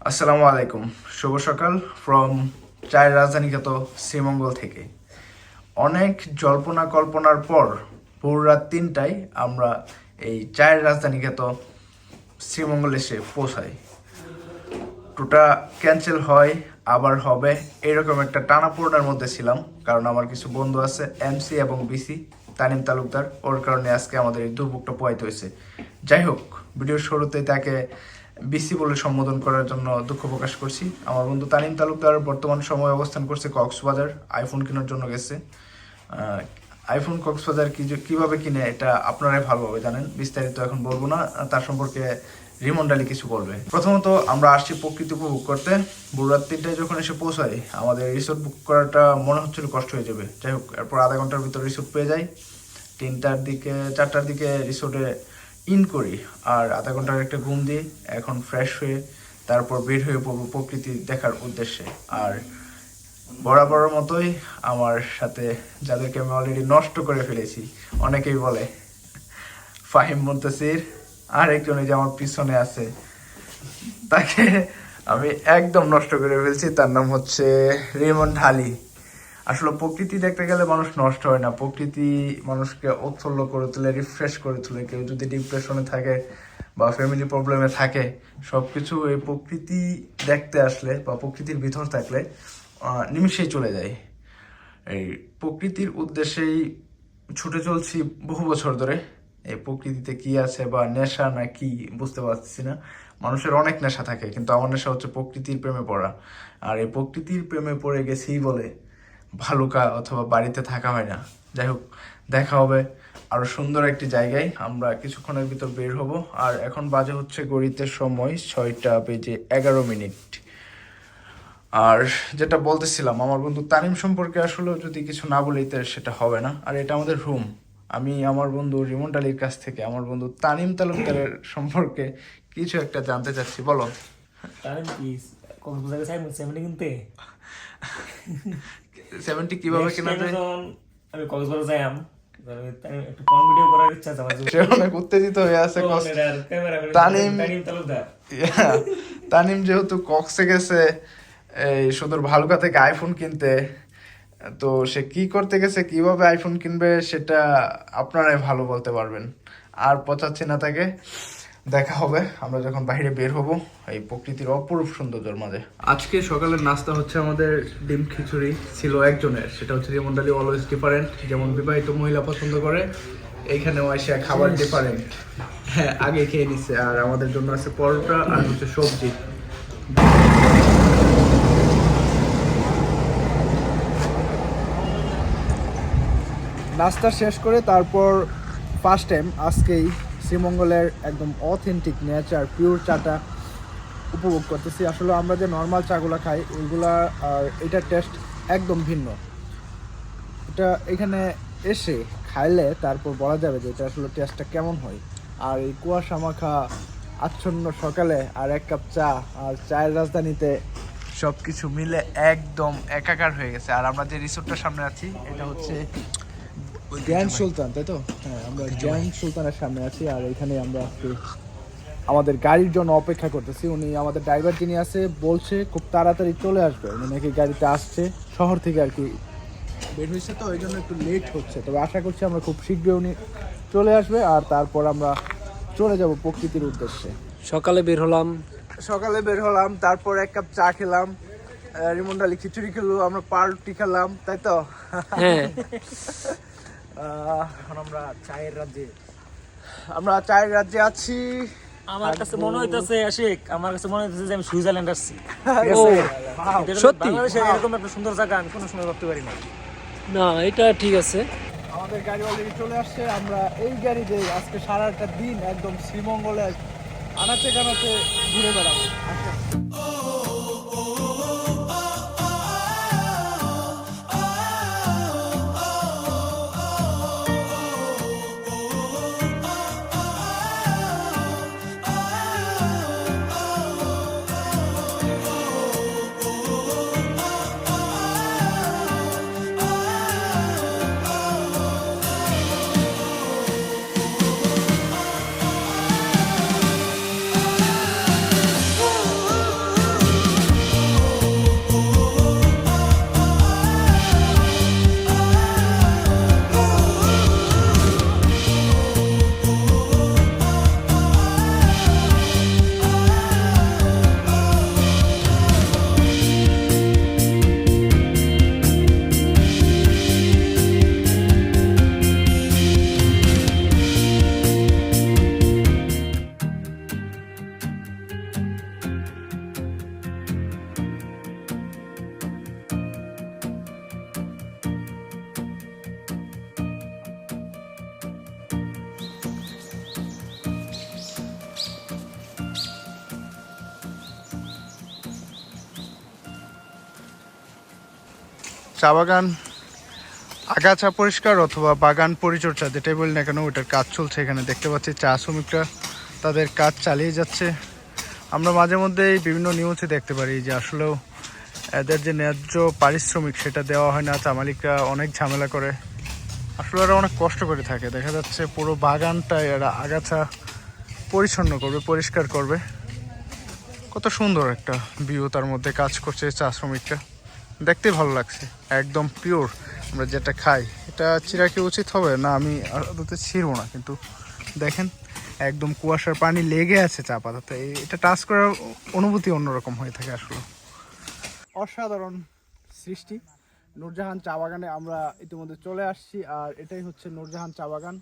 আসসালামু আলাইকুম, শুভ সকাল ফ্রম চায়ের রাজধানী খ্যাত শ্রীমঙ্গল থেকে। অনেক জল্পনা কল্পনার পর ভোর রাত 3টায় আমরা এই চায়ের রাজধানী খ্যাত শ্রীমঙ্গল এসে পৌঁছাই। টুটা ক্যান্সেল হয় আবার হবে এরকম একটা টানাপোড়েনের মধ্যে ছিলাম, কারণ আমার কিছু বন্ধু আছে এমসি এবং বিসি তানিম তালুকদার, ওর কারণে আজকে আমাদের এই দুর্ভোগটা পোহাইতে হয়েছে। যাই হোক, ভিডিওর শুরুতেই তাকে বিসি বলে সম্বোধন করার জন্য দুঃখ প্রকাশ করছি। আমার বন্ধু তানিম তালুকদার বর্তমান সময় অবস্থান করছে কক্সবাজার, আইফোন কেনার জন্য গেছে। আইফোন কক্সবাজার কিভাবে কিনে এটা আপনারাই ভালোভাবে জানেন, বিস্তারিত এখন বলবো না, তার সম্পর্কে রিমন ডালি কিছু বলবে। প্রথমত আমরা আসছি প্রকৃতি উপভোগ করতে। ভোর রাত 3টায় যখন এসে পৌঁছাই আমাদের রিসোর্ট বুক করাটা মনে হচ্ছিল কষ্ট হয়ে যাবে। যাই হোক, এরপর আধা ঘন্টার ভিতর রিসোর্ট পেয়ে যাই। 4টার দিকে রিসোর্টে ইন করি, আর আধা ঘন্টার একটা ঘুম দিই। এখন ফ্রেশ হয়ে তারপর বের হয়ে পড়বো প্রকৃতি দেখার উদ্দেশ্যে। আর বরাবরের মতোই আমার সাথে যাদেরকে আমি অলরেডি নষ্ট করে ফেলেছি, অনেকেই বলে ফাহিম মুনতাসির, আর একজন যে আমার পিছনে আছে তাকে আমি একদম নষ্ট করে ফেলছি, তার নাম হচ্ছে রিমন ঢালি। আসলে প্রকৃতি দেখতে গেলে মানুষ নষ্ট হয় না, প্রকৃতি মানুষকে উৎফুল্ল করে তোলে, রিফ্রেশ করে তোলে। কেউ যদি ডিপ্রেশনে থাকে বা ফ্যামিলি প্রবলেমে থাকে, সবকিছু এই প্রকৃতি দেখতে আসলে বা প্রকৃতির ভিতর থাকলে নিমিষেই চলে যায়। এই প্রকৃতির উদ্দেশ্যেই ছুটে চলছি বহু বছর ধরে। এই প্রকৃতিতে কি আছে বা নেশা না কি বুঝতে পারছি না। মানুষের অনেক নেশা থাকে, কিন্তু আমার নেশা হচ্ছে প্রকৃতির প্রেমে পড়া। আর এই প্রকৃতির প্রেমে পড়ে গেছি বলে ভালুকা অথবা বাড়িতে থাকা হয় না। যাই হোক, দেখা হবে আরো সুন্দর একটি জায়গায়। আমরা কিছুক্ষণের ভিতর বের হব। আর এখন বাজে হচ্ছে গড়িতে সময় 6:11। আর যেটা বলতেছিলাম, আমার বন্ধু তানিম সম্পর্কে আসলে যদি কিছু না বলি তো সেটা হবে না। আর এটা আমাদের রুম। আমি আমার বন্ধু রিমন আলীর কাছ থেকে আমার বন্ধু তানিম তালুকদারের সম্পর্কে কিছু একটা জানতে চাচ্ছি। বলো। তাহলে কি কক্সবাজারে চাই 70 কিনতে 70 কিভাবে কেনা যায়? আমি কক্সবাজার যাইম, একটু ফোন ভিডিও করার ইচ্ছা আছে আমার। সে অনেক উত্তেজিত হয়ে আছে। তানিম তানিম যেহেতু কক্সে গেছে এই সুদূর ভালুকা থেকে আইফোন কিনতে, তো সে কি করতে গেছে, কিভাবে আইফোন কিনবে সেটা আপনারাই ভালো বলতে পারবেন। আর পচাচ্ছি না তাকে, দেখা হবে আমরা যখন বাইরে বের হব এই প্রকৃতির অপরূপ সৌন্দর্যের মাঝে। আজকে সকালের নাস্তা হচ্ছে আমাদের ডিম খিচুড়ি ছিল একজনের, সেটা হচ্ছে রিমন ডালি অলওয়েজ ডিফারেন্ট। যেমন বিবাহিত মহিলা পছন্দ করে, এইখানেও এসে খাবার ডিফারেন্ট। হ্যাঁ, আগে খেয়ে নিচ্ছে। আর আমাদের জন্য আছে পরোটা আর হচ্ছে সবজি। নাস্তা শেষ করে তারপর ফার্স্ট টাইম আজকেই শ্রীমঙ্গলের একদম অথেন্টিক নেচার পিওর চাটা উপভোগ করতেছি। আসলে আমরা যে নর্মাল চাগুলো খাই ওইগুলা আর এটার টেস্ট একদম ভিন্ন। এটা এখানে এসে খাইলে তারপর বলা যাবে যে এটা আসলে টেস্টটা কেমন হয়। আর এই কুয়াশা মাখা আচ্ছন্ন সকালে আর এক কাপ চা, আর চায়ের রাজধানীতে সব কিছু মিলে একদম একাকার হয়ে গেছে। আর আমরা যে রিসোর্টটার সামনে আছি এটা হচ্ছে গ্র্যান্ড সুলতান, তাই তো? হ্যাঁ, আমরা গ্র্যান্ড সুলতানের সামনে আছি। আর এখানে আমরা আজকে আমাদের গাড়ির জন্য অপেক্ষা করতেছি। উনি আমাদের ড্রাইভার যিনি আছে বলছে খুব তাড়াতাড়ি চলে আসবে, উনি নাকি গাড়িতে আসছে শহর থেকে আর কি বের হয়েছে, তো এই জন্য একটু লেট হচ্ছে। তবে আশা করছি আমরা খুব শীঘ্রই উনি চলে আসবে, আর তারপর আমরা চলে যাব প্রকৃতির উদ্দেশ্যে। সকালে বের হলাম, তারপর এক কাপ চা খেলাম, রিমন ডালি খিচুড়ি খেলো, আমরা পাউরুটি খেলাম, তাই তো? হ্যাঁ। এখন আমরা চায়ের রাজ্যে আছি। আমার কাছে মনে হইতাছে আশিক, আমার কাছে মনে হইতাছে যে আমি সুইজারল্যান্ড আসছি। ও সত্যি? বাংলাদেশে এরকম একটা সুন্দর জায়গা আমি কোনো সময় ভাবতে পারি না। না, এটা ঠিক আছে। আমাদের গাড়ি অলরেডি চলে আসছে। আমরা এই গাড়িতে আজকে সারাটা দিন একদম শ্রীমঙ্গলের আনাচে কানাচে ঘুরে বেড়াবো। চা বাগান আগাছা পরিষ্কার অথবা বাগান পরিচর্যা যেটাই বলি না কেন ওটার কাজ চলছে। এখানে দেখতে পাচ্ছি চা শ্রমিকরা তাদের কাজ চালিয়ে যাচ্ছে। আমরা মাঝে মধ্যেই বিভিন্ন নিউজে দেখতে পারি যে আসলেও এদের যে ন্যায্য পারিশ্রমিক সেটা দেওয়া হয় না, চা মালিকরা অনেক ঝামেলা করে। আসলে এরা অনেক কষ্ট করে থাকে। দেখা যাচ্ছে পুরো বাগানটায় এরা আগাছা পরিচ্ছন্ন করবে, পরিষ্কার করবে। কত সুন্দর একটা ভিউ, তার মধ্যে কাজ করছে চা শ্রমিকরা, দেখতে ভালো লাগছে। একদম পিওর আমরা যেটা খাই। এটা চিরা কি উচিত হবে না, আমি আদতে ছিঁড়বো না, কিন্তু দেখেন একদম কুয়াশার পানি লেগে আছে চা পাতাতে। এটা টাচ করার অনুভূতি অন্যরকম হয়ে থাকে আসলে। অসাধারণ সৃষ্টি নূরজাহান চা বাগানে আমরা ইতিমধ্যে চলে আসছি, আর এটাই হচ্ছে নূরজাহান চা বাগান।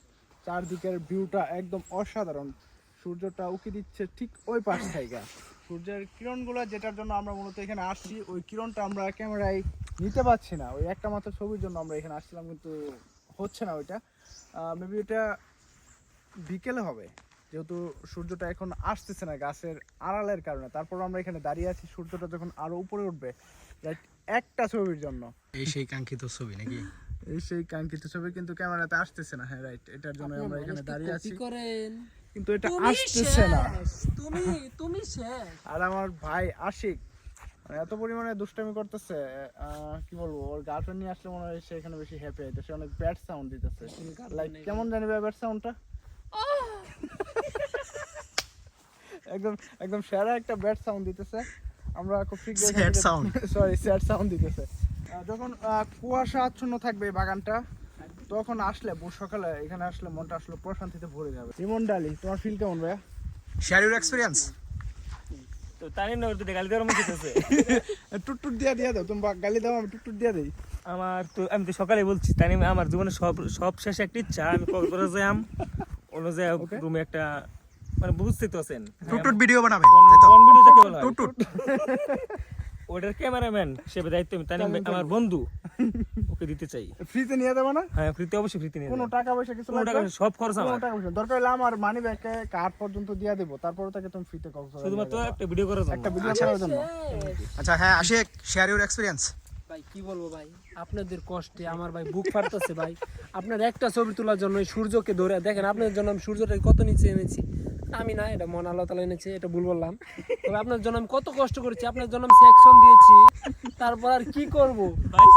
চারদিকের ভিউটা একদম অসাধারণ। সূর্যটা উকি দিচ্ছে ঠিক ওই পাশ থেকে। সূর্যের কিরণগুলো যেটার জন্য আমরা মূলত এখানে আসছি, ওই কিরণটা আমরা ক্যামেরায় নিতে পারছি না। ওই একটা মাত্র ছবির জন্য আমরা এখানে আসছিলাম, কিন্তু হচ্ছে না ওইটা। মেবি এটা বিকেলে হবে, যেহেতু সূর্যটা এখন আসতেছে না গাছের আড়ালের কারণে। তারপর আমরা এখানে দাঁড়িয়ে আছি, সূর্যটা যখন আরো উপরে উঠবে রাইট একটা ছবির জন্য। এই সেই কাঙ্ক্ষিত ছবি নাকি? এই সেই কাঙ্ক্ষিত ছবি, কিন্তু ক্যামেরাতে আসতেছে না। হ্যাঁ রাইট, এটার জন্য আমরা এখানে দাঁড়িয়ে আছি, কিন্তু এটা আসতেছে না। তুমি শেষ। আর আমার ভাই আশিক মানে এত পরিমাণে দুষ্টামি করতেছে, কি বলবো, ওর গার্লফ্রেন্ড নিয়ে আসলে মনে হয় সে এখানে বেশি হ্যাপি হইতে। সে অনেক ব্যাড সাউন্ড দিতেছে, লাইক কেমন জানি ব্যাড সাউন্ডটা একদম একদম সেরা একটা ব্যাড সাউন্ড দিতেছে। আমরা খুব শীঘ্রই Sad sound. Sorry sad sound দিতেছে। যখন কুয়াশা আচ্ছন্ন থাকবে এই বাগানটা, তখন আসলে সকালে এখানে আসলে মনটা আসলে প্রশান্তিতে ভরে যাবে। রিমন ডালি, তোমার ফিল কেমন ভাইয়া? Share your experience. তো তাই না ওর গালি দেওয়ার মতো আছে। টুটটুট দিয়ে দাও, তুমি গালি দাও, আমি টুটটুট দিয়ে দিই। আমি তো সকালে বলছি তাই আমার জীবনে সব শেষে একটা ইচ্ছা, আমি কক্সবাজার যাইম, অন্য যায় রুমে একটা, মানে বুঝতে তো আছেন টুটটুট ভিডিও বানাবে কোন ভিডিও যাকে বলা হয়? টুটটুট ওটার ক্যামেরাম্যান হিসেবে দায়িত্ব আমি, তাই আমার বন্ধু, ওকে দিতে চাই। ফ্রিতে নিয়ে দেবো না? হ্যাঁ ফ্রিতে, অবশ্যই ফ্রিতে নিয়ে কোনো যাবো। টাকা পয়সা কিছু কোনো লাগবে টাকা না? পয়সা, সব খরচ কোনো আমার। টাকা পয়সা দরকার হলে আমার মানি ব্যাগে কার্ড পর্যন্ত দিয়ে দেবো, তারপরে তাকে তুমি ফ্রিতে কক্সবাজার শুধুমাত্র নিয়ে যাবা। একটা ভিডিও করার জন্য। একটা ভিডিও করার জন্য। আচ্ছা হ্যাঁ আশিক, শেয়ার ইউর এক্সপিরিয়েন্স। ভাই কি বলবো ভাই, আপনাদের কষ্টে আমার ভাই বুক ফাটতেছে ভাই। আপনার একটা ছবি তোলার জন্য এই সূর্যকে ধরে দেখেন, আপনার জন্য আমি সূর্যটা কত নিচে এনেছি। আমি না, এটা মন আল্লাহ তাআলা এনেছে, এটা ভুল বললাম। তবে আপনার জন্য আমি কত কষ্ট করেছি, আপনার জন্য আমি সেকশন দিয়েছি, তারপর আর কি করব ভাই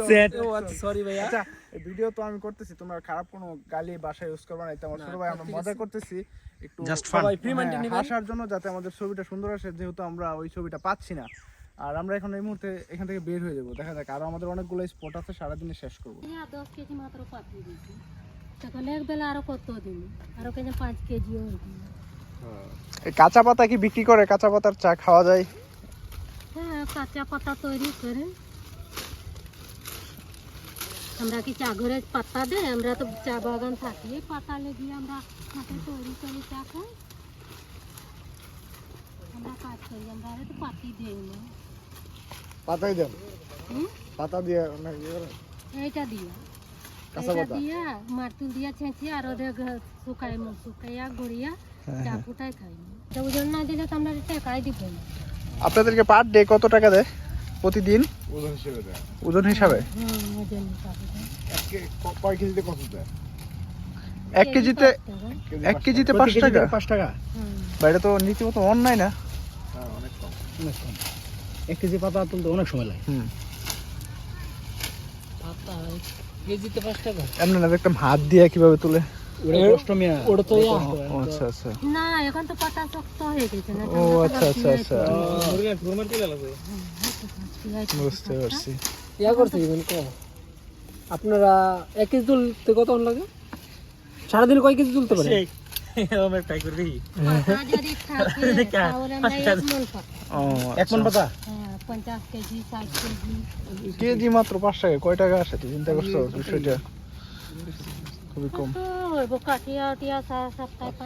সেট ও আচ্ছা সরি ভাইয়া। আচ্ছা, এই ভিডিও তো আমি করতেছি, তোমরা খারাপ কোনো গালি বাসায় ইউজ করবে না। এটা আমার ছোট ভাই, আমরা মজা করতেছি একটু, Just fun. সবাই free mind এ নিবেন। হাসার জন্য, যাতে আমাদের ছবিটা সুন্দর আসে, যেহেতু আমরা ওই ছবিটা পাচ্ছি না। আর আমরা এখন এই মুহূর্তে এখান থেকে বের হয়ে যাবো। দেখা যাক, আরো আমাদের অনেকগুলো স্পট আছে, সারাদিনে শেষ করবো। 10 কেজি মাত্র পাঠিয়ে দিয়েছি। তখন এক বেলা আরো কত দিন, আরো কেন 5 কেজি ওর দিন। এই কাঁচা পাতা কি বিক্রি করে? কাঁচা পাতার চা খাওয়া যায়? হ্যাঁ, কাঁচা পাতা তৈরি করে। আমরা কি চা ঘরে পাতা দেয়? আমরা তো চা বাগান থাকি, এই পাতা লেগে আমরা হাতে তৈরি করে চা খাই। আমরা কাজ করি, আমরা তো পাতি দিই না। পাতাই দেন, হুম? পাতা দিয়ে এইটা দিয়া, কাঁচা এইটা পাতা? দিয়া মারতুল দিয়া ছেঁচি আর ওদের শুকাইয়া গড়িয়া চা ফুটাই খাই। তো ওজন না দিলে তো আমরা টাকাই দিব না। আপনাদেরকে পার ডে কত টাকা দেয় প্রতিদিন? ওজন হিসাবে? ওজন হিসাবে দেয়। কয় কেজিতে কত দেয়? 1 কেজি কেজিতে 5 টাকা। 1 কেজিতে 5 টাকা? 5 টাকা? হুম। বাইরে তো নীতিমতো অন্যায় না? অনেক কম। 1 কেজি পাতা তুলতে অনেক সময় লাগে। পাতা কেজিতে 5 টাকা? এমনি না, দেখতাম হাত দিয়ে কিভাবে তুলে। ওটা কষ্ট মিয়া। ওটা তো ইয়া। ও আচ্ছা আচ্ছা। না, এখন তো পাতা শক্ত হয়ে গেছে না। ও আচ্ছা আচ্ছা আচ্ছা, ঘুরমার তুলে লাগবে। বুঝতে পারছি। ইয়া করতে দিবেন কো? আপনারা 1 কেজি তুলতে কতক্ষণ লাগে? সারাদিন কয় কেজি তুলতে পারেন? আমরা ট্রাই করে দেখি। পাতা যদি থাকে তাহলে আমরা 1 মণ পাতা। ও 1 মণ পাতা? হ্যাঁ, 50 কেজি 60 কেজি। কেজি মাত্র 5 টাকা, কয় টাকা আসে তুই চিন্তা করছো? বিষয়টা খুবই কম। তো ওই কাটিয়া টিয়া সপ্তাহে পাতা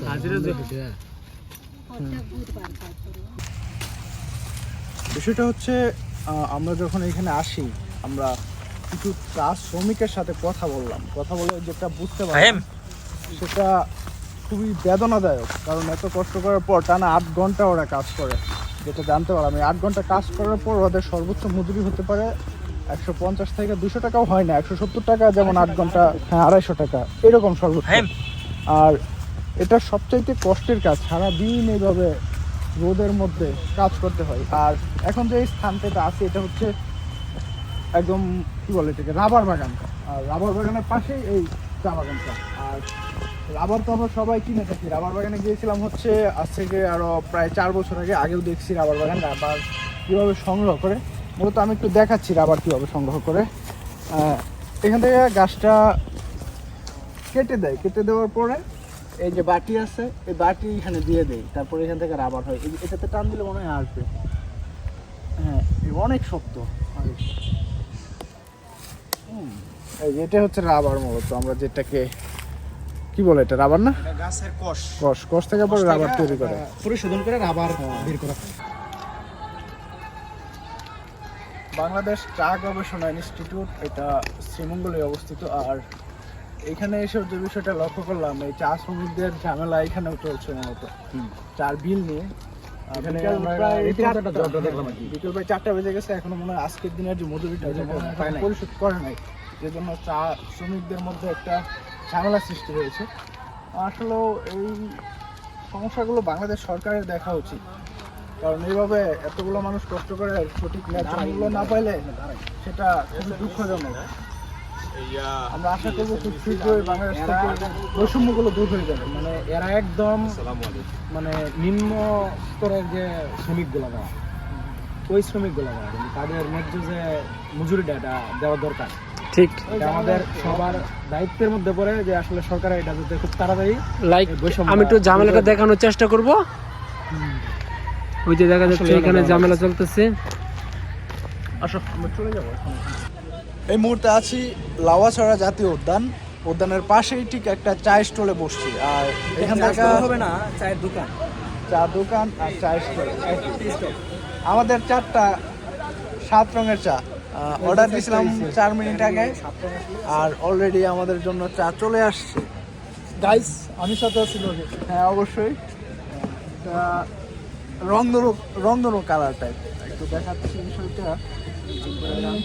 হাজিরা দিয়ে প্রত্যেক বুধবার কাজ করি। বিষয়টা হচ্ছে আমরা যখন এখানে আসি, আমরা কিছু চা শ্রমিকের সাথে কথা বলে যেটা বুঝতে পারলাম সেটা খুবই বেদনাদায়ক। কারণ এত কষ্ট করার পর টানা 8 ঘন্টা ওরা কাজ করে, যেটা জানতে পারলাম, এই 8 ঘন্টা কাজ করার পর ওদের সর্বোচ্চ মজুরি হতে পারে 150 থেকে 200 টাকাও হয় না, 170 টাকা, যেমন 8 ঘন্টা, হ্যাঁ 250 টাকা এরকম সর্বোচ্চ। আর এটা সবচাইতে কষ্টের কাজ, সারাদিন এইভাবে রোদের মধ্যে কাজ করতে হয়। আর এখন যে স্থানটাতে আছে এটা হচ্ছে একদম কি বলে এটাকে, রাবার বাগান। আর রাবার বাগানের পাশেই এই চা বাগানটা। আর রাবার তো আমরা সবাই কিনে থাকি। রাবার বাগানে গিয়েছিলাম হচ্ছে আজ থেকে আরো প্রায় 4 বছর আগে, আগেও দেখছি রাবার বাগান, রাবার কীভাবে সংগ্রহ করে। মূলত আমি একটু দেখাচ্ছি রাবার কীভাবে সংগ্রহ করে। এখান থেকে গাছটা কেটে দেয়, কেটে দেওয়ার পরে এই যে বাটি আছে, এই বাটি এখানে দিয়ে দেয়, তারপরে এখান থেকে রাবার হয়। এটাতে টান দিলে মনে হয় আসবে। হ্যাঁ, অনেক শক্ত। এটা হচ্ছে রাবার, মূলত আমরা যেটাকে কি বলে, এটা রাবার না, গাছের কষ কষ, কষ থেকে পরে রাবার তৈরি করে, পরিশোধন করে রাবার বের করা। বাংলাদেশ চা গবেষণা ইনস্টিটিউট, এটা শ্রীমঙ্গলে অবস্থিত। আর এখানে এসে যে বিষয়টা লক্ষ্য করলাম, এই চা শ্রমিকদের ঝামেলা এখানেও চলছে মূলত চার বিল নিয়ে। বিকেল প্রায় 4টা বেজে গেছে, এখনো মনে হয় আজকের দিনের যে মজুরিটা পরিশোধ করে নাই, যে জন্য চা শ্রমিকদের মধ্যে একটা ঝামেলা সৃষ্টি হয়েছে। আসলে এই সমস্যাগুলো বাংলাদেশ সরকারের দেখা উচিত, কারণ এইভাবে এতগুলো মানুষ কষ্ট করে সঠিক ন্যায্য মূল্য না পাইলে সেটা খুবই দুঃখজনক। আমরা আশা করবো খুব শীঘ্রই বাংলাদেশ থেকে বৈষম্যগুলো দূর হয়ে যাবে। মানে এরা একদম মানে নিম্ন স্তরের যে শ্রমিকগুলো না, ওই শ্রমিকগুলো না, তাদের ন্যায্য যে মজুরিটা এটা দেওয়া দরকার। ঠিক, আমাদের সবার দায়িত্বের মধ্যে পড়ে যে আসলে সরকারের এটা যাতে খুব তাড়াতাড়ি লাইক। আমি একটু ঝামেলাটা দেখানোর চেষ্টা করব। ওই যে দেখা যাচ্ছে এখানে ঝামেলা চলতেছে। আসো আমরা চলে যাবো। এই মুহূর্তে আছি লাউয়াছড়া জাতীয় উদ্যান, উদ্যানের পাশেই ঠিক একটা চায়ের স্টলে বসছি। আর এখান থেকে হবে না, চায়ের দোকান, চা দোকান আর চায়ের স্টল। আমাদের 4টা 7 রঙের চা অর্ডার দিয়েছিলাম 4 মিনিট আগে, আর অলরেডি আমাদের জন্য চা চলে আসছে। গাইস, আমি সাথে আছি। হ্যাঁ অবশ্যই, এটা রংধনু কালার টাইপ, একটু দেখাচ্ছি বিষয়টা,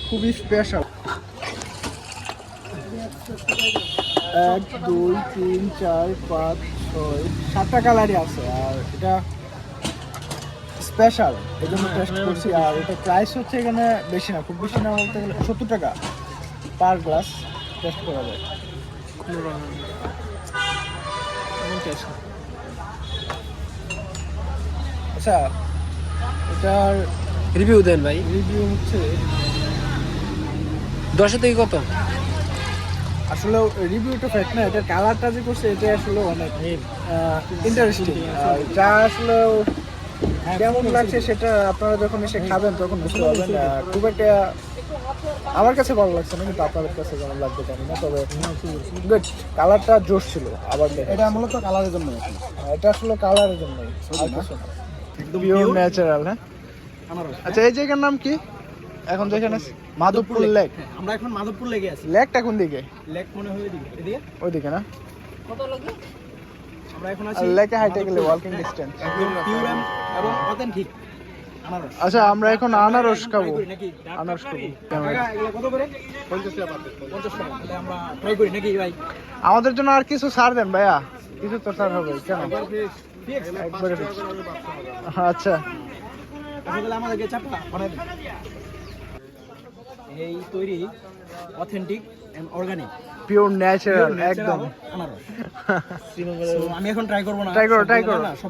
খুবই স্পেশাল। 1 2 3 4 5 6 7টা কালারই আছে। আর এটা স্পেশাল, এই জন্য টেস্ট করছি। আর এটা প্রাইস হচ্ছে এখানে বেশি না, খুব বেশি না বলতে গেলে 70 টাকা পার গ্লাস টেস্ট করা যায়। আচ্ছা, এটার রিভিউ দেন ভাই। রিভিউ হচ্ছে 10 থেকে কত? আসলে রিভিউটা ফ্যাক্ট না, এটার কালারটা যে করছে এটা আসলে অনেক ইন্টারেস্টিং। যা আসলে কেমন লাগছে সেটা আপনারা যখন এসে খাবেন তখন বুঝতে পারবেন। খুব একটা আমার কাছে ভালো লাগছে না, কিন্তু আপনাদের কাছে কেমন লাগবে জানি না, তবে গুড, কালারটা জোশ ছিল। আবার এটা মূলত কালারের জন্য, এটা আসলে কালারের জন্য, একদম পিওর ন্যাচারাল। হ্যাঁ, আচ্ছা এই জায়গার নাম কি? এখন যেখানে মাধবপুর লেক, আমরা এখন মাধবপুর লেগে আছি। লেকটা কোন দিকে? লেক মনে হয় এদিকে, ওইদিকে না? কত লাগে? আমরা এখন আছি লেকে হাইটে গেলে ওয়াকিং ডিসটেন্স। একদম পিওর এবং অথেন্টিক আনারস। আচ্ছা, আমরা এখন আনারস খাবো। আনারস খাবো। এগুলো কত করে? 50 টাকা। 50 টাকা। তাহলে আমরা ট্রাই করি নাকি ভাই? আমাদের জন্য আর কিছু ছাড় দেন ভাইয়া, কিছু তো ছাড় হবে কেন? একবারে আচ্ছা, তাহলে আমাদেরকে চাপটা বানাই দিন। এই তৈরি authentic and organic, pure natural একদম আনারস। আমি এখন ট্রাই করব না। ট্রাই করো।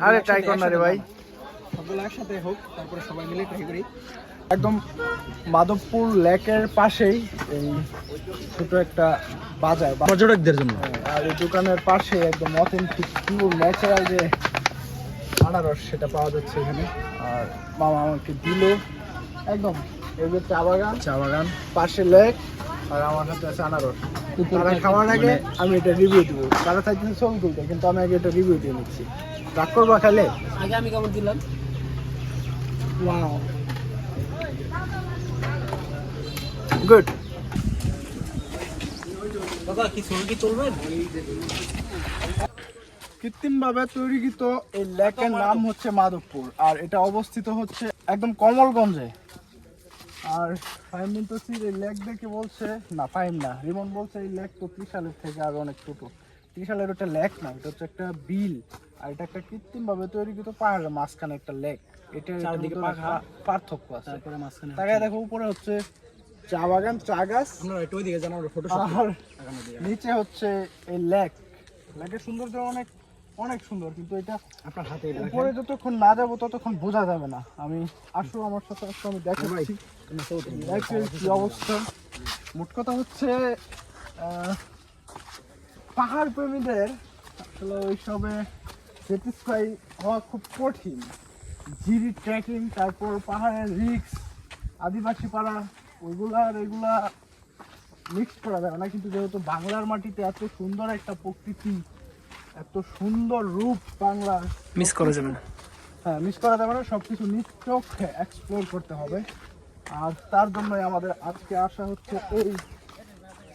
আরে ট্রাই কর না রে ভাই, সবগুলো একসাথে হোক, তারপরে সবাই মিলে ট্রাই করি। একদম মাধবপুর লেকের পাশেই এই ছোট একটা বাজার, পর্যটকদের জন্য। আর এই দোকানের পাশে একদম অথেন্টিক পিওর ন্যাচারাল যে আনারস সেটা পাওয়া যাচ্ছে এখানে। আর মামা আমাকে দিল একদম এই যে চা বাগান, পাশে লেক, আর আমার হাতে আছে আনারস। তারা খাওয়ার আগে আমি এটা রিভিউ দিব। তারা চাইছেন ছবি তুলতে, কিন্তু আমি আগে এটা রিভিউ দিয়ে নিচ্ছি। রাগ করবা খেলে? আগে আমি কেমন দিলাম? Wow, good. দাদা কি ছবি কি চলবেন? কৃত্রিমভাবে তৈরিকৃত এই লেকের নাম হচ্ছে মাধবপুর, আর এটা অবস্থিত হচ্ছে একদম কমলগঞ্জে। আর ফাইম বলতেছি এই লেক দেখে বলছে, না ফাইম না, রিমন বলছে এই লেক তো ত্রিশালের থেকে আরো অনেক ছোট। ত্রিশালের ওটা লেক না, এটা হচ্ছে একটা বিল, আর এটা একটা কৃত্রিমভাবে তৈরিকৃত পাহাড়ের মাঝখানে একটা লেক। এটার পার্থক্য আছে। তাকে দেখো উপরে হচ্ছে চা বাগান, চা গাছ, আর নিচে হচ্ছে এই লেক। লেকের সৌন্দর্য অনেক অনেক সুন্দর, কিন্তু এটা আপনার হাতে উপরে যতক্ষণ না যাবো ততক্ষণ বোঝা যাবে না। আমি আসো আমার সাথে আসো, আমি দেখাচ্ছি লেকের কি অবস্থা। মোট কথা হচ্ছে পাহাড় প্রেমীদের আসলে ওইসবে স্যাটিসফাই হওয়া খুব কঠিন। জিরি ট্রেকিং, তারপর পাহাড়ের রিক্স, আদিবাসী পাড়া, ওইগুলা আর এগুলা মিক্স করা যাবে না। কিন্তু যেহেতু বাংলার মাটিতে এত সুন্দর একটা প্রকৃতি, এত সুন্দর রূপ বাংলার, মিস করা যাবে না। হ্যাঁ মিস করা যাবে না, সবকিছু নিজ চোখে এক্সপ্লোর করতে হবে। আর তার জন্যই আমাদের আজকে আসা হচ্ছে এই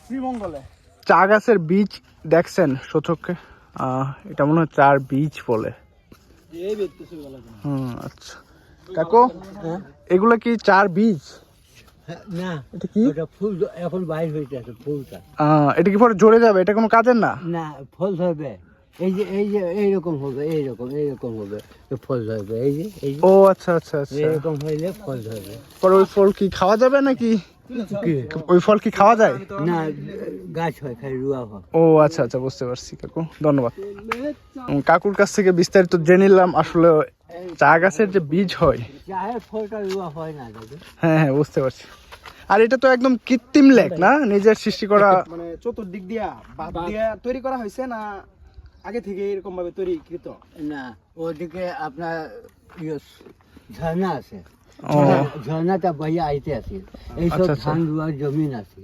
শ্রীমঙ্গলে। চা গাছের বীজ দেখছেন সচক্ষে? এটা মনে হয় চার বীজ বলে। আচ্ছা কাকু, এগুলা কি চার বীজ? না, এটা কি? ওটা ফুল এখন বাইর হইতে আছে ফুলটা। এটা কি পরে ঝরে যাবে? এটা কোনো কাজের না? না, ফল ধরবে। এই যে এইরকম হবে, এইরকম হবে, তো ফল ধরবে। এই যে ও আচ্ছা আচ্ছা আচ্ছা। এইরকম হইলে ফল ধরবে। পরে ওই ফল কি খাওয়া যাবে নাকি? কি? ওই ফল কি খাওয়া যায়? না, গাছ হয়, খালি রুয়া হয়। ও আচ্ছা আচ্ছা, বুঝতে পারছি কাকু, ধন্যবাদ। কাকুর কাছ থেকে বিস্তারিত জেনে নিলাম আসলে চা গাছের যে বীজ হয়। চায়ের ফলটা রুয়া হয় না দাদু। হ্যাঁ হ্যাঁ, বুঝতে পারছি। আর এটা তো একদম কৃত্রিম লেক না, নিজের সৃষ্টি করা? মানে চতুর্দিক দিয়া বাদ দিয়া তৈরি করা হয়েছে না আগে থেকে এরকম ভাবে তৈরিকৃত? না, ওদিকে আপনার ঝর্ণা আছে। ও ঝর্ণাটা বইয়া আইতে আছে। এইসব আচ্ছা, আচ্ছা। ধান রুয়ার জমিন আছে।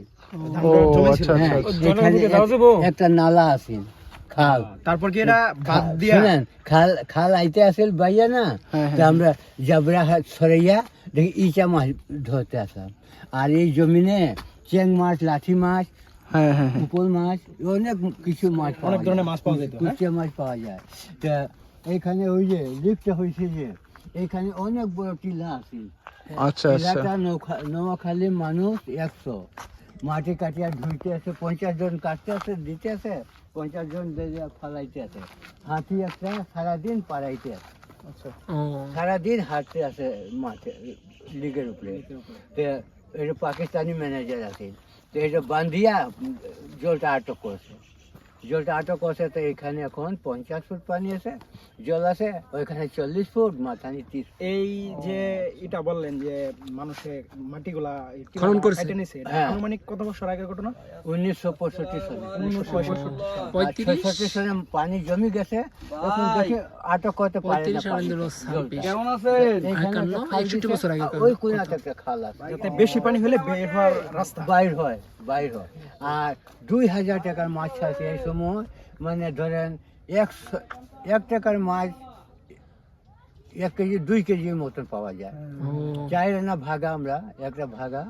ও আচ্ছা হ্যাঁ, আচ্ছা। এখানে একটা নালা আছে, খাল। তারপর কি এটা বাদ দিয়া শুনেন, খাল আইতে আসেল বাইয়া না, হ্যাঁ, তো আমরা জাবরা হাত সরাইয়া দেখি ইচা মাছ ধরতে আসলাম। আর এই জমিনে চেং মাছ, লাঠি মাছ, হ্যাঁ হ্যাঁ হ্যাঁ। কুপল মাছ, অনেক কিছু মাছ পাওয়া অনেক ধরনের যায়। মাছ পাওয়া যেত, হ্যাঁ? কুচিয়া মাছ পাওয়া যায়। তা এইখানে ওই যে লিফটটা হয়েছে যে, এইখানে অনেক বড় টিলা আছে। আচ্ছা আচ্ছা। টিলাটা নোয়াখালী মানুষ 100 মাটি কাটিয়া ধুইতে আছে, 50 জন কাটতে আছে, দিতে আছে, 50 জন ফালাইতে আছে। হাতি একটা সারাদিন পাড়াইতে আছে, আচ্ছা সারাদিন হাঁটতে আছে মাঠে লিগের উপরে। তো এটা পাকিস্তানি ম্যানেজার আছে, তো এটা বান্ধিয়া জলটা আটক করছে। তো এখানে এখন 50 ফুট পানি আছে, জল আছে, ওইখানে 40 ফুট, মাথানি 30। এই যে এটা বললেন যে মানুষে মাটিগুলা খনন করছে। কেটে নিছে, এটা হ্যাঁ। আনুমানিক কত বছর আগের ঘটনা? 1965 সালে। 35 65 সালে পানি জমি গেছে, এখন দেখে আটক করতে পারে না 35 পানি। সালে কেমন আছেন? এইখানে 51, একটা খাল 61 দিছে, বছর আগে ওই কোনাতে একটা খাল আছে, যাতে বেশি পানি হলে বের হওয়ার রাস্তা। বাইর হয়। আর 2000 টাকার মাছ আছে এই সময়। মানে ধরেন 1 টাকার মাছ 1 কেজি 2 কেজির মতন পাওয়া যায়। চাই রান্না ভাগা, আমরা একটা ভাগা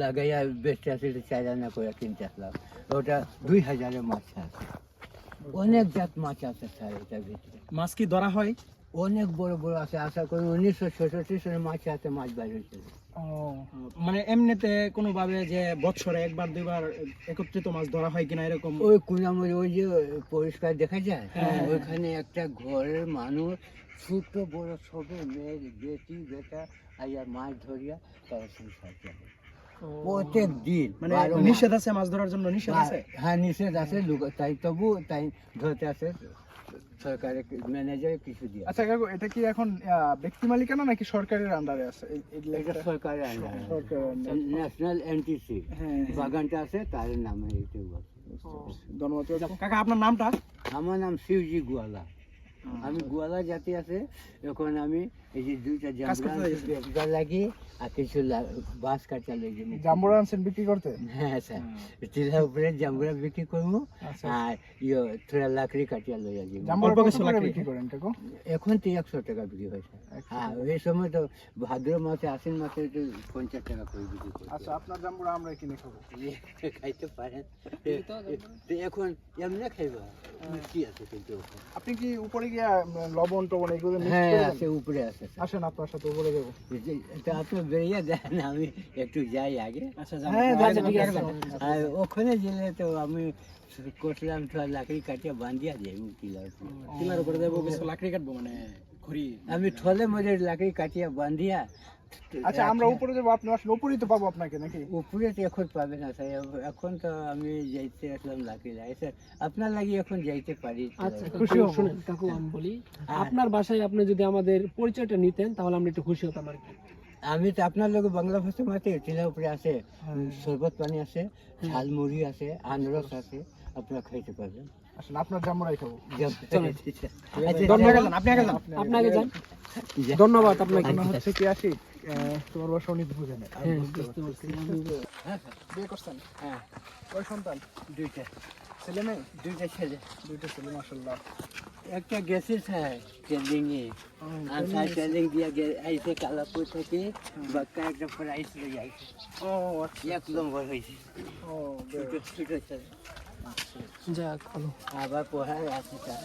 লাগাইয়া বেচতে আসি, 4 রান্না করে কিনতে আসলাম। ওটা 2000-এর মাছ আছে। অনেক জাত মাছ আছে স্যার এটার ভিতরে। মাছ কি ধরা হয়? অনেক বড় বড় আছে, আশা করি 1966 সালে মাছ হাতে মাছ বাইর হয়েছে। মানে এমনিতে কোনো ভাবে যে বছরে একবার দুইবার একত্রিত মাছ ধরা হয় কিনা এরকম? ওই কুনামে ওই যে পরিষ্কার দেখা যায়, ওইখানে একটা ঘরের মানুষ ছোট বড় সবে মেয়ে বেটি বেটা আইয়া মাছ ধরিয়া তারা সংসার চলে প্রত্যেক দিন। মানে 12 মাস। নিষেধ আছে মাছ ধরার জন্য? নিষেধ আছে? হ্যাঁ নিষেধ আছে, তাই তবু তাই ধরতে আছে, সরকারের ম্যানেজার কিছু দিয়ে। আচ্ছা কাকু, এটা কি এখন ব্যক্তি মালিকানা নাকি সরকারের আন্ডারে আছে এই এটা লেকটা? সরকারের আন্ডারে, সরকারের under এ। ন্যাশনাল এনটিসি হ্যাঁ। বাগানটা আছে, তার নামে এটা বলে। ধন্যবাদ কাকু। কাকা আপনার নামটা? আমার নাম শিবজি গোয়ালা। আমি গোয়ালা জাতি আছে, এখন আমি এই যে দুইটা জাম্বুরা লাগিয়ে আর কিছু বাঁশ কাটা লেগে জাম্বুরা আনছেন বিক্রি করতে? হ্যাঁ স্যার, টিলার উপরে জাম্বুরা বিক্রি করবো আর থোড়া লাকড়ি কাটিয়া লইয়া যাবো। জাম্বুরা কত করে বিক্রি করেন কাকু? এখন তো 100 টাকা বিক্রি হয়েছে। হ্যাঁ, ওই সময় তো ভাদ্র মাসে আশ্বিন মাসে তো 50 টাকা করে বিক্রি করি। আচ্ছা, আপনার জাম্বুরা আমরা কিনে খাবো? খাইতে পারেন তো এখন এমনি খাইবা কি আছে কিন্তু। আপনি কি উপরে গিয়ে লবণ টবণ এগুলো মিক্স হ্যাঁ করে আছে, উপরে আছে। আসেন আপনার সাথে উপরে যাবো। এটা আপনি বেরিয়ে দেন, আমি একটু যাই আগে। হ্যাঁ ঠিক আছে। আর ওখানে গেলে তো আমি করলাম থোড়া লাকড়ি কাটিয়া বান্ধিয়া যাই টিলার উপরে যাবো, কিছু লাকড়ি কাটবো মানে খড়ি। আমি থলে মধ্যে লাকড়ি কাটিয়া বান্ধিয়া। আচ্ছা, আমরা উপরে যাবো, আপনি আসলে উপরেই তো পাবো আপনাকে নাকি? উপরে তো এখন পাবে না স্যার, এখন তো আমি যাইতে আসলাম লাকড়ি লাগে স্যার, আপনার লাগি এখন যাইতে পারি। আচ্ছা খুশি হব। শুনেন কাকু, আমি বলি আপনার বাসায় আপনি যদি আমাদের পরিচয়টা নিতেন তাহলে আমরা একটু খুশি হতাম আর কি। আমি তো আপনার লোক বাংলা ভাষা মাতে টিলার উপরে আছে, শরবত পানি আছে, ঝালমুড়ি আছে, আনারস আছে, আপনারা খাইতে পারবেন। আসলে আপনার জাম্বুরাই খাবো। আপনাকে যান, ধন্যবাদ আপনাকে। হচ্ছে কি আসি, তোমার বাসা উনি বুঝে নেই। হ্যাঁ, বুঝতে পারছি। বিয়ে করছেন? হ্যাঁ, কয় সন্তান? দুইটা ছেলে মেয়ে? দুইটা ছেলে। দুইটা ছেলে, মাশাআল্লাহ। একটা গেছে স্যার ট্রেনিং এ, আর স্যার ট্রেনিং দিয়ে আইসে কালাপুর থেকে বাক্কা একটা প্রাইস লই আইছে। ও আচ্ছা, 1 নম্বর হয়েছে। ও ছোট ছেলে যাক ভালো। আবার পড়ায় আছে স্যার,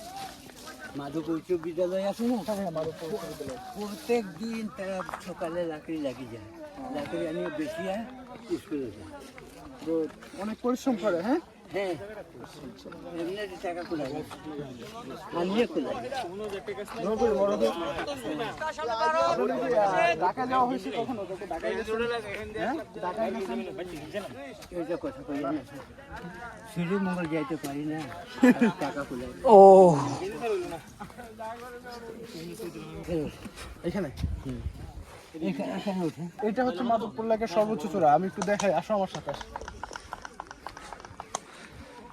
মাধবপুর উচ্চ বিদ্যালয় আছে না, হ্যাঁ, মাধবপুর বিদ্যালয়। প্রত্যেক দিন তারা সকালে লাকড়ি লাগি যায়, লাকড়ি আনিয়ে বেশিয়া স্কুলে যায়। তো অনেক পরিশ্রম করে। হ্যাঁ, হ্যাঁ, এমনি টাকা কোলায় আনিয়ে কোলায়। ঢাকা যাওয়া হয়েছে কখনো? তোকে ঢাকায় গেছেন? হ্যাঁ, ঢাকায় গেছেন? এইটা কথা কই না, শ্রীমঙ্গল যাইতে পারি না, টাকা কোলায়। ও এখানে এখানে উঠে এটা হচ্ছে মাধবপুর লেকের সর্বোচ্চ চূড়া। আমি একটু দেখাই, আসো আমার সাথে।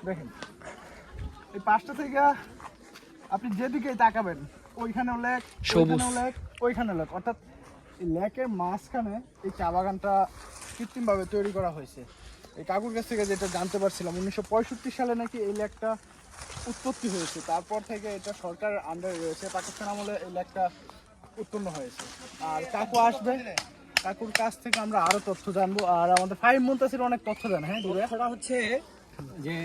দেখেন, এই পাঁচটা থেকে আপনি যেদিকেই তাকাবেন ওইখানেও লেক, ওইখানেও লেক, ওইখানেও লেক। অর্থাৎ এই লেকের মাঝখানে এই চা বাগানটা কৃত্রিমভাবে তৈরি করা হয়েছে। এই কাকুর কাছ থেকে যেটা জানতে পারছিলাম, 1965 সালে নাকি এই লেকটা উৎপত্তি হয়েছে। তারপর থেকে এটা সরকারের আন্ডারে রয়েছে। পাকিস্তান আমলে এই লেকটা উৎপন্ন হয়েছে। আর কাকু আসবে, কাকুর কাছ থেকে আমরা আরো তথ্য জানবো। আর আমাদের ফাহিম মুনতাসির অনেক তথ্য দেন। হ্যাঁ, তথ্যটা হচ্ছে যে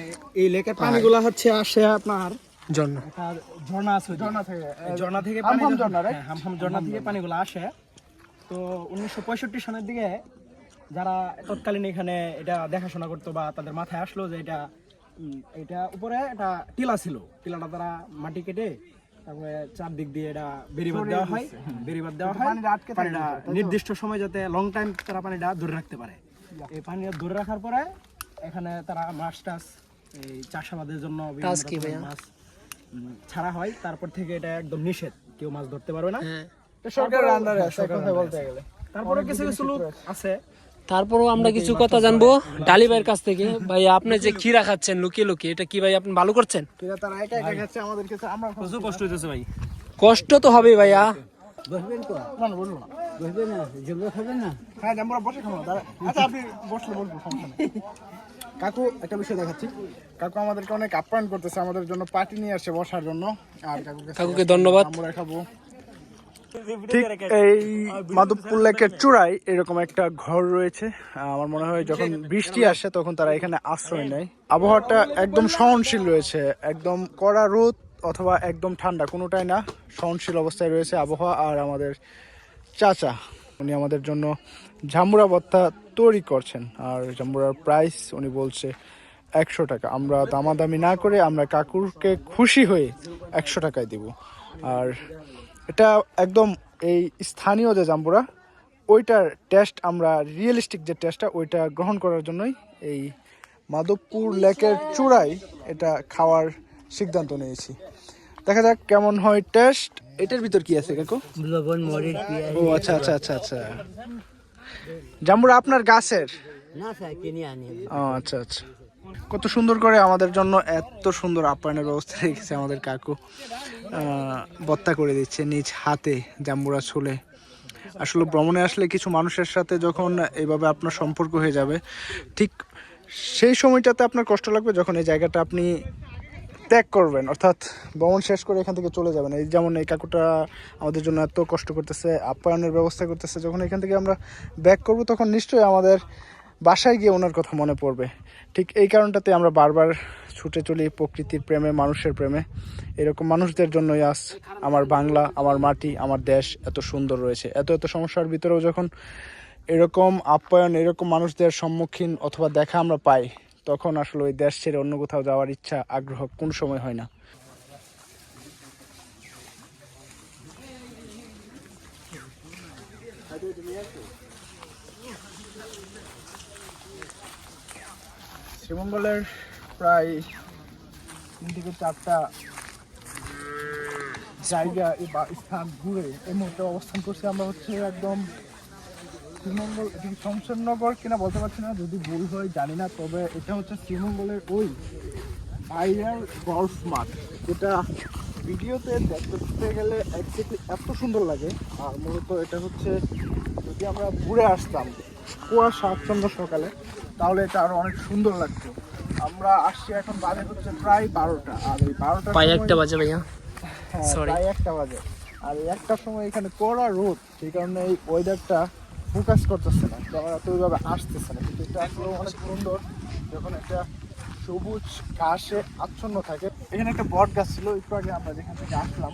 এই লেকের পানিগুলা হচ্ছে আসে আপনার জন্য আর ঝর্ণা আছে, ঝর্ণা থেকে, ঝর্ণা থেকে হামহাম ঝর্ণা, right? হামহাম ঝর্ণা থেকে পানিগুলো আসে। তো 1965 সালের দিকে যারা তৎকালীন এখানে এটা দেখাশোনা করতো বা তাদের মাথায় আসলো যে এটা উপরে একটা টিলা ছিল, টিলাটা তারা মাটি কেটে তারপরে চারদিক দিয়ে এটা বেরিবাদ দেওয়া হয়, বেরিবাদ দেওয়া হয় পানিটা আটকে থাকে পানিটা না, তাই তো? নির্দিষ্ট সময় যাতে লং টাইম তারা পানিটা ধরে রাখতে পারে। এই পানিটা ধরে রাখার পরে এখানে তারা মাছ টাছ এই চাষাবাদের জন্য বিভিন্ন রকমের মাছ ছাড়া হয়। তারপর থেকে এটা একদম নিষেধ, কেউ মাছ ধরতে পারবে না। এটা সরকারের আন্ডারে আছে কথা বলতে গেলে। তারপরে কিছু কিছু লোক আছে। তারপরও আমরা কিছু কথা জানবো ডালি ভাইয়ের কাছ থেকে। ভাই, আপনি যে খিরা খাচ্ছেন লুকিয়ে লুকিয়ে, এটা কি ভাই আপনি ভালো করছেন? এরা তারা একা একা খাচ্ছে, আমাদের কাছে আমরা প্রচুর কষ্ট হইতেছে ভাই। কষ্ট তো হবে ভাইয়া। বসবেন তো? না না, বলবো না। বসবেন না? জমা খাবেন না? হ্যাঁ, আমরা বসে খাবো না, দাঁড়া। আচ্ছা, আপনি বসলে বলবো, সমস্যা নেই। কাকু, একটা বিষয় দেখাচ্ছি। কাকু আমাদেরকে অনেক আপ্যায়ন করতেছে, আমাদের জন্য পার্টি নিয়ে আসছে বসার জন্য। আর কাকুকে ধন্যবাদ। আমরা খাবো। ঠিক এই মাধবপুর লেকের চূড়ায় এরকম একটা ঘর রয়েছে। আমার মনে হয় যখন বৃষ্টি আসে তখন তারা এখানে আশ্রয় নেয়। আবহাওয়াটা একদম সহনশীল রয়েছে, একদম কড়া রোদ অথবা একদম ঠান্ডা কোনোটাই না, সহনশীল অবস্থায় রয়েছে আবহাওয়া। আর আমাদের চাচা, উনি আমাদের জন্য জাম্বুরা ভর্তা তৈরি করছেন। আর জাম্বুরার প্রাইস উনি বলছে 100 টাকা। আমরা দামাদামি না করে আমরা কাকুরকে খুশি হয়ে 100 টাকায় দিব। আর এটা একদম এই স্থানীয় যে জাম্বুরা, ওইটার টেস্ট, আমরা রিয়েলিস্টিক যে টেস্টটা ওইটা গ্রহণ করার জন্যই এই মাধবপুর লেকের চূড়ায় এটা খাওয়ার সিদ্ধান্ত নিয়েছি। দেখা যাক কেমন হয় টেস্ট। এটার ভিতর কি আছে কাকু? লবণ, মরিচ, পেঁয়াজ। ও আচ্ছা আচ্ছা আচ্ছা আচ্ছা, জাম্বুরা আপনার গাছের? না স্যার, কিনে আনি। ও আচ্ছা আচ্ছা। কত সুন্দর করে আমাদের জন্য এত সুন্দর আপ্যায়নের ব্যবস্থা রেখেছে আমাদের কাকু। বত্তা করে দিচ্ছে নিজ হাতে জাম্বুরা ছুলে। আসলে ভ্রমণে আসলে কিছু মানুষের সাথে যখন এইভাবে আপনার সম্পর্ক হয়ে যাবে, ঠিক সেই সময়টাতে আপনার কষ্ট লাগবে যখন এই জায়গাটা আপনি ত্যাগ করবেন, অর্থাৎ ভ্রমণ শেষ করে এখান থেকে চলে যাবেন। এই যেমন এই কাকুটা আমাদের জন্য এত কষ্ট করতেছে, আপ্যায়নের ব্যবস্থা করতেছে, যখন এখান থেকে আমরা ব্যাক করব তখন নিশ্চয়ই আমাদের বাসায় গিয়ে ওনার কথা মনে পড়বে। ঠিক এই কারণটাতে আমরা বারবার ছুটে চলি প্রকৃতির প্রেমে, মানুষের প্রেমে। এরকম মানুষদের জন্যই আজ আমার বাংলা, আমার মাটি, আমার দেশ এত সুন্দর রয়েছে। এত সমস্যার ভিতরেও যখন এরকম আপ্যায়ন, এরকম মানুষদের সম্মুখীন অথবা দেখা আমরা পাই, তখন আসলে ওই দেশ ছেড়ে অন্য কোথাও যাওয়ার ইচ্ছা, আগ্রহ কোন সময় হয় না। শ্রীমঙ্গলের প্রায় 3 থেকে 4টা জায়গা বা স্থান ঘুরে এই মুহূর্তে অবস্থান করছি আমরা হচ্ছে একদম শ্রীমঙ্গল, শমশেরনগর কিনা বলতে পারছি না, যদি ভুল হয় জানি না, তবে এটা হচ্ছে শ্রীমঙ্গলের ওই ভাইরাল গলফ মাঠ, যেটা ভিডিওতে দেখতে গেলে একসাথে এত সুন্দর লাগে। আর মূলত এটা হচ্ছে যদি আমরা ঘুরে আসতাম কুয়াশা আচ্ছন্ন সকালে, তাহলে এটা আরো অনেক সুন্দর লাগতো। আমরা আসছি এখন, বাজে হচ্ছে প্রায় 12টা, আর এই 12টা প্রায় 1টা বাজে ভাইয়া, প্রায় 1টা বাজে। আর এই 1টার সময় এখানে কড়া রোদ, সেই কারণে এই ওয়েদারটা ফোকাস করতেছে না, ক্যামেরা তো ওইভাবে আসতেছে না। কিন্তু এটা আসলে অনেক সুন্দর যখন একটা সবুজ ঘাসে আচ্ছন্ন থাকে। এখানে একটা বট গাছ ছিল, একটু আগে আমরা যেখান থেকে আসলাম,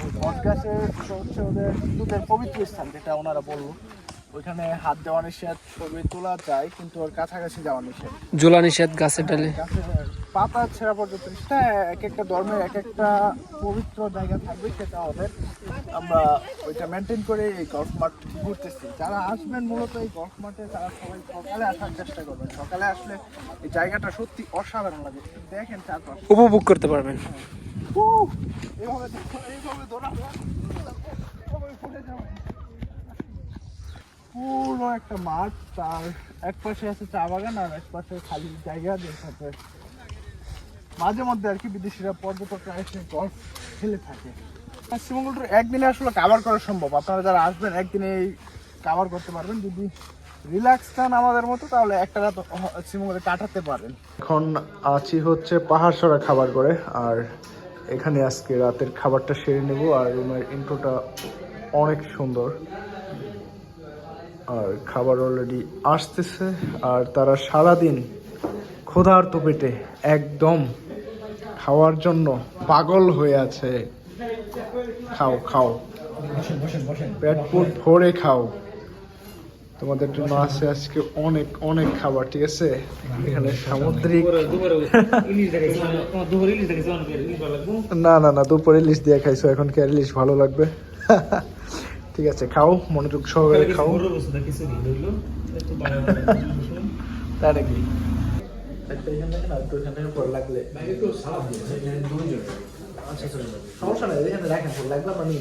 ওই বট গাছের হচ্ছে ওদের হিন্দুদের পবিত্র স্থান, যেটা ওনারা বললো। ওইখানে হাত দেওয়া নিষেধ, ছবি তোলা যায় কিন্তু ওর কাছাকাছি যাওয়া নিষেধ, ঝোলা নিষেধ গাছের ডালে। গাছের পাতা ছেঁড়া পর্যন্ত সেটা এক একটা ধর্মের এক একটা পবিত্র জায়গা থাকবে, সেটা ওদের। আমরা ওইটা মেনটেন করে এই গল্ফ মাঠ ঘুরতেছি। যারা আসবেন মূলত এই গল্ফ মাঠে, তারা সবাই সকালে আসার চেষ্টা করবেন। সকালে আসলে এই জায়গাটা সত্যি অসাধারণ লাগে, দেখেন চারপাশে উপভোগ করতে পারবেন। এইভাবে এইভাবে দৌড়াবে, ফুটে যাবে। পুরো একটা মাঠ, তার এক পাশে আছে চা বাগান আর এক পাশে খালি জায়গা, যেটাতে মাঝে মধ্যে আর কি বিদেশিরা, পর্যটকরা এসে গল্ফ খেলে থাকে। শ্রীমঙ্গলটা একদিনে আসলে কাভার করা সম্ভব। আপনারা যারা আসবেন একদিনে কাভার করতে পারবেন। যদি রিল্যাক্স চান আমাদের মতো, তাহলে একটা রাত শ্রীমঙ্গলে কাটাতে পারেন। এখন আছি হচ্ছে পাহাড়সরা খাবার করে, আর এখানে আজকে রাতের খাবারটা সেরে নেব। আর রুমের ইন্ট্রোটা অনেক সুন্দর, আর খাবার অলরেডি আসতেছে। আর তারা সারাদিন ক্ষুধার্ত পেটে একদম খাওয়ার জন্য পাগল হয়ে আছে। খাও খাও, পেট পুট ভরে খাও। তোমাদের জন্য আছে আজকে অনেক অনেক খাবার, ঠিক আছে? এখানে সামুদ্রিক না না না, দুপুরে ইলিশ দিয়ে খাইছো, এখন কি আর ইলিশ ভালো লাগবে? ঠিক আছে, খাও মনোযোগ সহকারে খাও। তাই নাকি? সমস্যা নাই, এখানে রাখেন, লাগবে মানে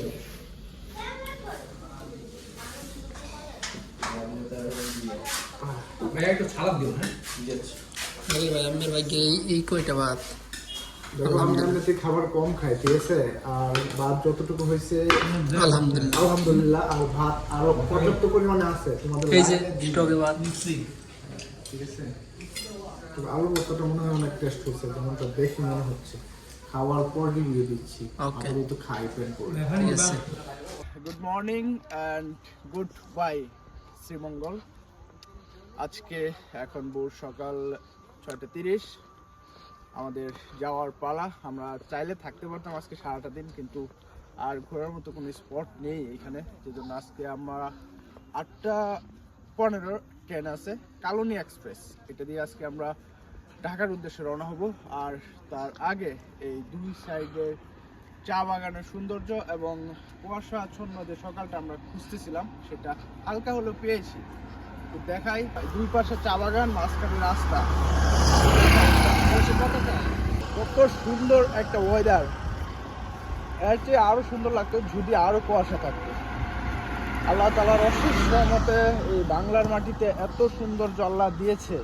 এই কয়টা ভাত খাবার কম খাই, ঠিক আছে? আর ভাত যতটুকু হয়েছে আলহামদুলিল্লাহ, আলহামদুলিল্লাহ, আর ভাত আরো পর্যাপ্ত পরিমাণে আছে তোমাদের। এই যে স্টকে ভাত, ঠিক আছে? আলু ভর্তাটা মনে হয় অনেক টেস্ট হচ্ছে, যেমনটা দেখে মনে হচ্ছে। খাওয়ার পর রিভিউ দিচ্ছি, তো খাই ফেন করে। ঠিক আছে। Good morning and good bye Sreemangal. আজকে এখন ভোর সকাল 6:30, আমাদের যাওয়ার পালা। আমরা চাইলে থাকতে পারতাম আজকে সারাটা দিন, কিন্তু আর ঘোরার মতো কোনো স্পট নেই এখানে, যেজন্য আজকে আমরা 8:15 ট্রেন আছে কালনী এক্সপ্রেস, এটা দিয়ে আজকে আমরা ঢাকার উদ্দেশ্যে রওনা হব। আর তার আগে এই দুই সাইডের চা বাগানের সৌন্দর্য এবং কুয়াশা আচ্ছন্ন যে সকালটা আমরা খুঁজতেছিলাম, সেটা হালকা হলেও পেয়েছি। দেখাই, দুই পাশে চা বাগান, মাঝখানে রাস্তা, কত সুন্দর একটা ওয়েদার। এর চেয়ে আরো সুন্দর লাগতো যদি আরো কুয়াশা থাকতো। আল্লাহ তাআলার অশেষ রহমতে এই বাংলার মাটিতে এত সুন্দর আল্লাহ দিয়েছে,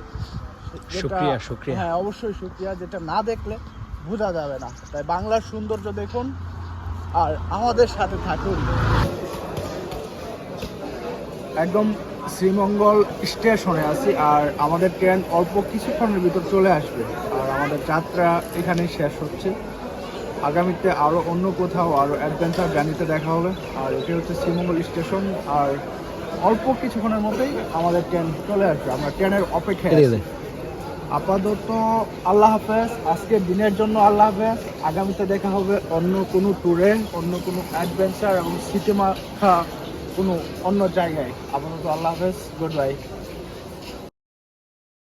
যেটা- শুকরিয়া। হ্যাঁ অবশ্যই শুকরিয়া, যেটা না দেখলে বোঝা যাবে না। তাই বাংলার সৌন্দর্য দেখুন আর আমাদের সাথে থাকুন। একদম শ্রীমঙ্গল স্টেশনে আছি আর আমাদের ট্রেন অল্প কিছুক্ষণের ভিতর চলে আসবে আর আমাদের যাত্রা এখানেই শেষ হচ্ছে। আগামীতে আরও অন্য কোথাও আরও অ্যাডভেঞ্চার জার্নিতে দেখা হবে। আর এটি হচ্ছে শ্রীমঙ্গল স্টেশন আর অল্প কিছুক্ষণের মধ্যেই আমাদের ট্রেন চলে আসবে, আমরা ট্রেনের অপেক্ষায় আছি। আপাতত আল্লাহ হাফেজ, আজকের দিনের জন্য আল্লাহ হাফেজ। আগামীতে দেখা হবে অন্য কোনো ট্যুরে, অন্য কোনো অ্যাডভেঞ্চার এবং স্মৃতিমাখা কোনো অন্য জায়গায়। আপাতত আল্লাহ হাফেজ, গুড বাই।